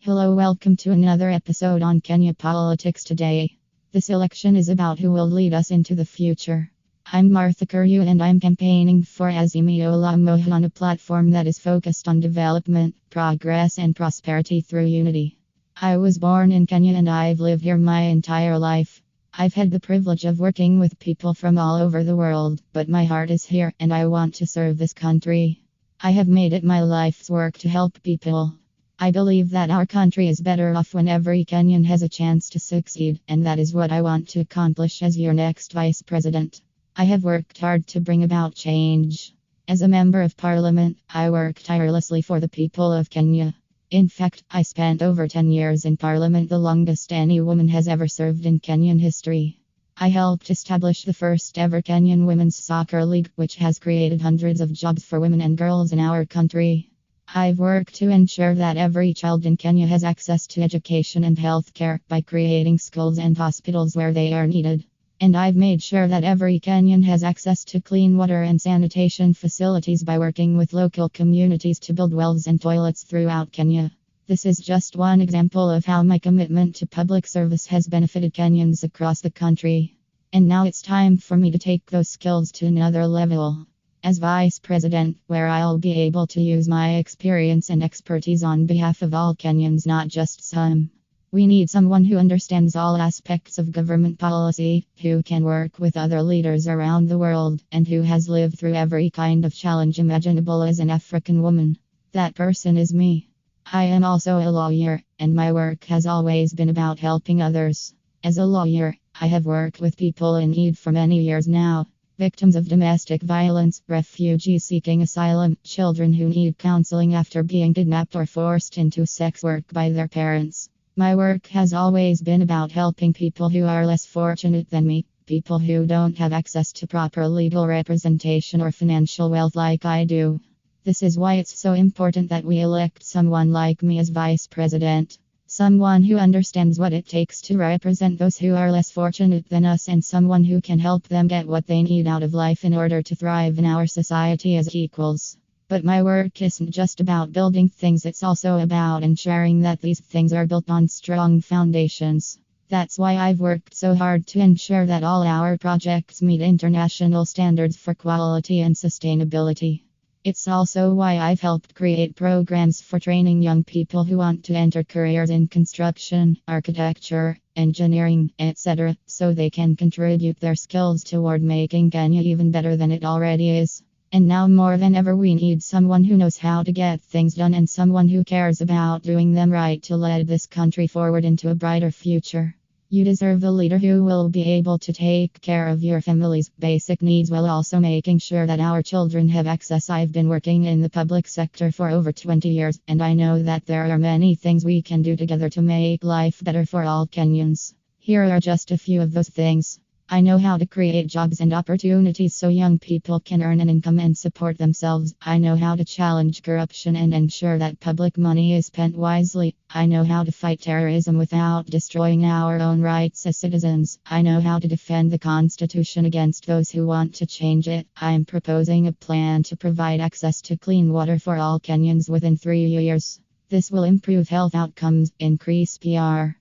Hello, welcome to another episode on Kenya politics today. This election is about who will lead us into the future. I'm Martha Karua and I'm campaigning for AZIMIO La Umoja on a platform that is focused on development, progress and prosperity through unity. I was born in Kenya and I've lived here my entire life. I've had the privilege of working with people from all over the world, but my heart is here and I want to serve this country. I have made it my life's work to help people. I believe that our country is better off when every Kenyan has a chance to succeed, and that is what I want to accomplish as your next vice president. I have worked hard to bring about change. As a member of parliament, I work tirelessly for the people of Kenya. In fact, I spent over 10 years in parliament, the longest any woman has ever served in Kenyan history. I helped establish the first ever Kenyan Women's Soccer League, which has created hundreds of jobs for women and girls in our country. I've worked to ensure that every child in Kenya has access to education and health care by creating schools and hospitals where they are needed. And I've made sure that every Kenyan has access to clean water and sanitation facilities by working with local communities to build wells and toilets throughout Kenya. This is just one example of how my commitment to public service has benefited Kenyans across the country. And now it's time for me to take those skills to another level. As Vice President, where I'll be able to use my experience and expertise on behalf of all Kenyans, not just some. We need someone who understands all aspects of government policy, who can work with other leaders around the world, and who has lived through every kind of challenge imaginable as an African woman. That person is me. I am also a lawyer, and my work has always been about helping others. As a lawyer, I have worked with people in need for many years now. Victims of domestic violence, refugees seeking asylum, children who need counseling after being kidnapped or forced into sex work by their parents. My work has always been about helping people who are less fortunate than me, people who don't have access to proper legal representation or financial wealth like I do. This is why it's so important that we elect someone like me as vice president. Someone who understands what it takes to represent those who are less fortunate than us, and someone who can help them get what they need out of life in order to thrive in our society as equals. But my work isn't just about building things, it's also about ensuring that these things are built on strong foundations. That's why I've worked so hard to ensure that all our projects meet international standards for quality and sustainability. It's also why I've helped create programs for training young people who want to enter careers in construction, architecture, engineering, etc., so they can contribute their skills toward making Kenya even better than it already is. And now more than ever, we need someone who knows how to get things done and someone who cares about doing them right to lead this country forward into a brighter future. You deserve a leader who will be able to take care of your family's basic needs while also making sure that our children have access. I've been working in the public sector for over 20 years, and I know that there are many things we can do together to make life better for all Kenyans. Here are just a few of those things. I know how to create jobs and opportunities so young people can earn an income and support themselves. I know how to challenge corruption and ensure that public money is spent wisely. I know how to fight terrorism without destroying our own rights as citizens. I know how to defend the Constitution against those who want to change it. I'm proposing a plan to provide access to clean water for all Kenyans within 3 years. This will improve health outcomes, increase PR.